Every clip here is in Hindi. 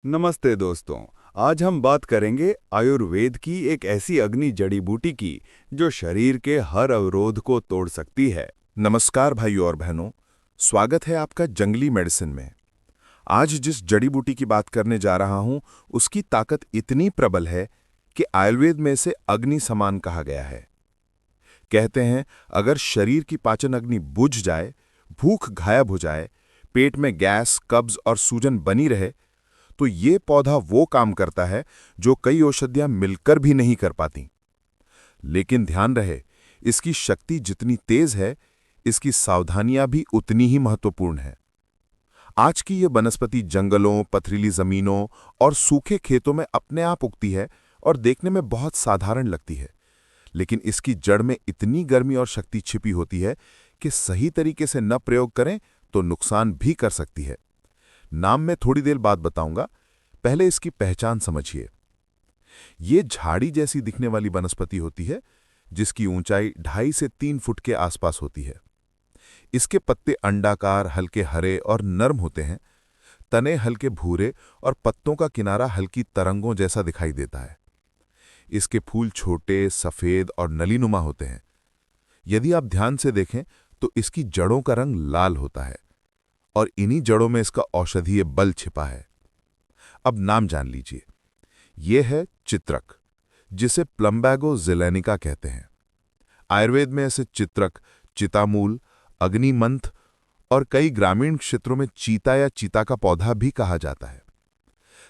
नमस्ते दोस्तों। आज हम बात करेंगे आयुर्वेद की एक ऐसी अग्नि जड़ी बूटी की जो शरीर के हर अवरोध को तोड़ सकती है। नमस्कार भाइयों और बहनों, स्वागत है आपका जंगली मेडिसिन में। आज जिस जड़ी बूटी की बात करने जा रहा हूं, उसकी ताकत इतनी प्रबल है कि आयुर्वेद में इसे अग्नि समान कहा गया है। कहते हैं, अगर शरीर की पाचन अग्नि बुझ जाए, भूख गायब हो जाए, पेट में गैस, कब्ज और सूजन बनी रहे, तो ये पौधा वो काम करता है जो कई औषधियां मिलकर भी नहीं कर पाती। लेकिन ध्यान रहे, इसकी शक्ति जितनी तेज है, इसकी सावधानियां भी उतनी ही महत्वपूर्ण है। आज की ये वनस्पति जंगलों, पथरीली जमीनों और सूखे खेतों में अपने आप उगती है और देखने में बहुत साधारण लगती है, लेकिन इसकी जड़ में इतनी गर्मी और शक्ति छिपी होती है कि सही तरीके से न प्रयोग करें तो नुकसान भी कर सकती है। नाम मैं थोड़ी देर बाद बताऊंगा, पहले इसकी पहचान समझिए। ये झाड़ी जैसी दिखने वाली वनस्पति होती है, जिसकी ऊंचाई 2.5 से 3 फुट के आसपास होती है। इसके पत्ते अंडाकार, हल्के हरे और नर्म होते हैं। तने हल्के भूरे और पत्तों का किनारा हल्की तरंगों जैसा दिखाई देता है। इसके फूल छोटे, सफेद और नलीनुमा होते हैं। यदि आप ध्यान से देखें तो इसकी जड़ों का रंग लाल होता है और इन्हीं जड़ों में इसका औषधीय बल छिपा है। अब नाम जान लीजिए। यह है चित्रक, जिसे प्लम्बैगो ज़िलेनिका कहते हैं। आयुर्वेद में इसे चित्रक, चितामूल, अग्निमंथ और कई ग्रामीण क्षेत्रों में चीता या चीता का पौधा भी कहा जाता है।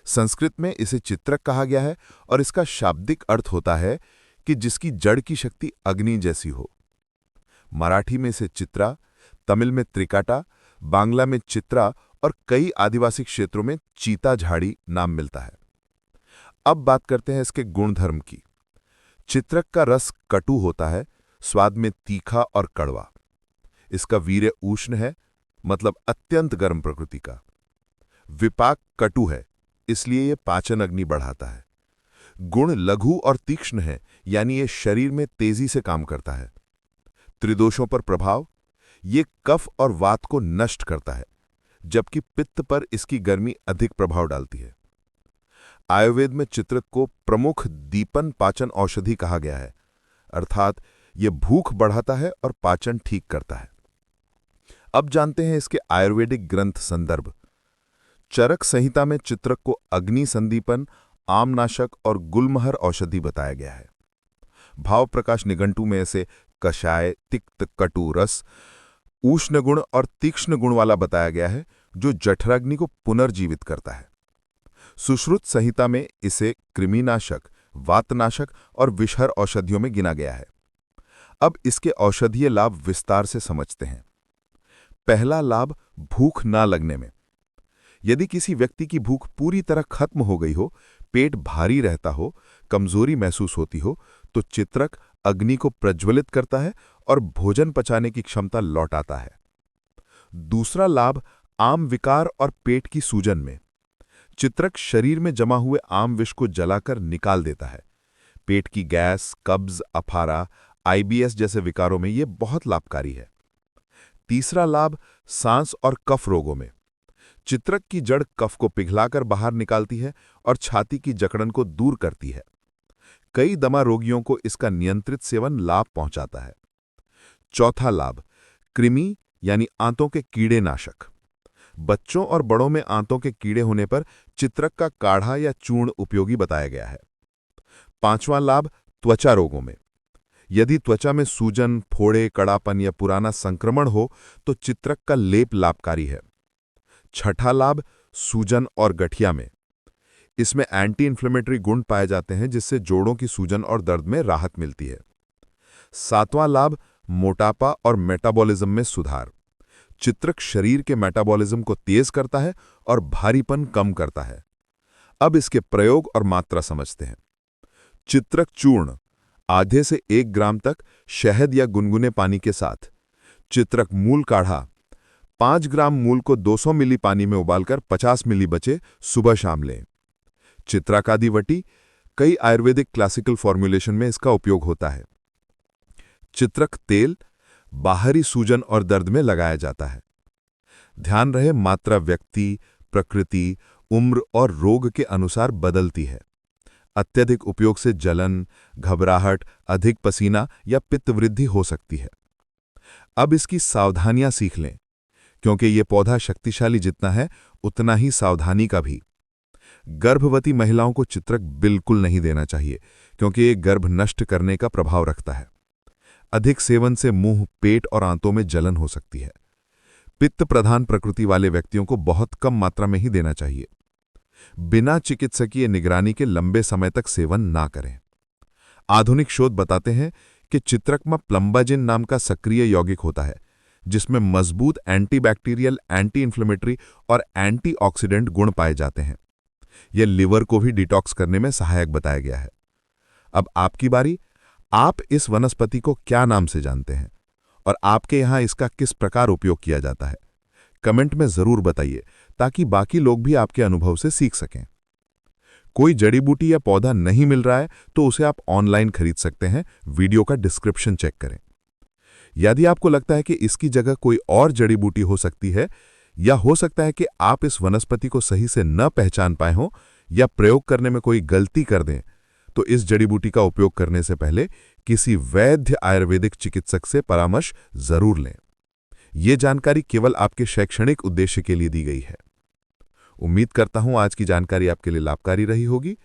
संस्कृत में इसे चित्रक कहा गया है और इसका शाब्दिक अर्थ होता है कि जिसकी जड़ की शक्ति अग्नि जैसी हो। मराठी में इसे चित्रा, तमिल में त्रिकाटा, बांग्ला में चित्रा और कई आदिवासी क्षेत्रों में चीता झाड़ी नाम मिलता है। अब बात करते हैं इसके गुणधर्म की। चित्रक का रस कटु होता है, स्वाद में तीखा और कड़वा। इसका वीर्य उष्ण है, मतलब अत्यंत गर्म प्रकृति का। विपाक कटु है, इसलिए यह पाचन अग्नि बढ़ाता है। गुण लघु और तीक्ष्ण है, यानी यह शरीर में तेजी से काम करता है। त्रिदोषों पर प्रभाव, ये कफ और वात को नष्ट करता है, जबकि पित्त पर इसकी गर्मी अधिक प्रभाव डालती है। आयुर्वेद में चित्रक को प्रमुख दीपन पाचन औषधि कहा गया है, अर्थात यह भूख बढ़ाता है और पाचन ठीक करता है। अब जानते हैं इसके आयुर्वेदिक ग्रंथ संदर्भ। चरक संहिता में चित्रक को अग्नि संदीपन, आमनाशक और गुलमहर औषधि बताया गया है। भाव प्रकाश निघंटू में इसे कषाय, तिक्त, कटु रस, उष्ण गुण और तीक्ष्ण गुण वाला बताया गया है, जो जठराग्नि को पुनर्जीवित करता है। सुश्रुत संहिता में इसे कृमिनाशक, वातनाशक और विषहर औषधियों में गिना गया है। अब इसके औषधीय लाभ विस्तार से समझते हैं। पहला लाभ, भूख ना लगने में। यदि किसी व्यक्ति की भूख पूरी तरह खत्म हो गई हो, पेट भारी रहता हो, कमजोरी महसूस होती हो, तो चित्रक अग्नि को प्रज्वलित करता है और भोजन पचाने की क्षमता लौटाता है। दूसरा लाभ, आम विकार और पेट की सूजन में। चित्रक शरीर में जमा हुए आम विष को जलाकर निकाल देता है। पेट की गैस, कब्ज, अफारा, आईबीएस जैसे विकारों में यह बहुत लाभकारी है। तीसरा लाभ, सांस और कफ रोगों में। चित्रक की जड़ कफ को पिघलाकर बाहर निकालती है और छाती की जकड़न को दूर करती है। कई दमा रोगियों को इसका नियंत्रित सेवन लाभ पहुंचाता है। चौथा लाभ, कृमि यानी आंतों के कीड़े नाशक। बच्चों और बड़ों में आंतों के कीड़े होने पर चित्रक का काढ़ा या चूर्ण उपयोगी बताया गया है। पांचवां लाभ, त्वचा रोगों में। यदि त्वचा में सूजन, फोड़े, कड़ापन या पुराना संक्रमण हो तो चित्रक का लेप लाभकारी है। छठा लाभ, सूजन और गठिया में। इसमें एंटी इन्फ्लेमेटरी गुण पाए जाते हैं, जिससे जोड़ों की सूजन और दर्द में राहत मिलती है। सातवां लाभ, मोटापा और मेटाबॉलिज्म में सुधार। चित्रक शरीर के मेटाबॉलिज्म को तेज करता है और भारीपन कम करता है। अब इसके प्रयोग और मात्रा समझते हैं। चित्रक चूर्ण, आधे से 1 ग्राम तक शहद या गुनगुने पानी के साथ। चित्रक मूल काढ़ा, 5 ग्राम मूल को 200 मिली पानी में उबालकर 50 मिली बचे सुबह शाम लें। चित्राकादि वटी, कई आयुर्वेदिक क्लासिकल फॉर्मुलेशन में इसका उपयोग होता है। चित्रक तेल, बाहरी सूजन और दर्द में लगाया जाता है। ध्यान रहे, मात्रा व्यक्ति, प्रकृति उम्र और रोग के अनुसार बदलती है। अत्यधिक उपयोग से जलन, घबराहट, अधिक पसीना या पित्त वृद्धि हो सकती है। अब इसकी सावधानियां सीख लें, क्योंकि ये पौधा शक्तिशाली जितना है उतना ही सावधानी का भी। गर्भवती महिलाओं को चित्रक बिल्कुल नहीं देना चाहिए, क्योंकि ये गर्भ नष्ट करने का प्रभाव रखता है। अधिक सेवन से मुंह, पेट और आंतों में जलन हो सकती है। पित्त प्रधान प्रकृति वाले व्यक्तियों को बहुत कम मात्रा में ही देना चाहिए। बिना चिकित्सकीय निगरानी के लंबे समय तक सेवन ना करें। आधुनिक शोध बताते हैं कि चित्रक में प्लम्बाजिन नाम का सक्रिय यौगिक होता है, जिसमें मजबूत एंटीबैक्टीरियल, एंटी इन्फ्लेमेटरी और एंटीऑक्सीडेंट गुण पाए जाते हैं। यह लिवर को भी डिटॉक्स करने में सहायक बताया गया है। अब आपकी बारी। आप इस वनस्पति को क्या नाम से जानते हैं और आपके यहां इसका किस प्रकार उपयोग किया जाता है? कमेंट में जरूर बताइए, ताकि बाकी लोग भी आपके अनुभव से सीख सकें। कोई जड़ी बूटी या पौधा नहीं मिल रहा है तो उसे आप ऑनलाइन खरीद सकते हैं। वीडियो का डिस्क्रिप्शन चेक करें। यदि आपको लगता है कि इसकी जगह कोई और जड़ी बूटी हो सकती है, या हो सकता है कि आप इस वनस्पति को सही से न पहचान पाए हों या प्रयोग करने में कोई गलती कर दें, तो इस जड़ी बूटी का उपयोग करने से पहले किसी वैध आयुर्वेदिक चिकित्सक से परामर्श जरूर लें। यह जानकारी केवल आपके शैक्षणिक उद्देश्य के लिए दी गई है। उम्मीद करता हूं आज की जानकारी आपके लिए लाभकारी रही होगी।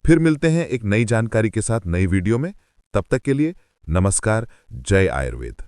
फिर मिलते हैं एक नई जानकारी के साथ नई वीडियो में। तब तक के लिए नमस्कार। जय आयुर्वेद।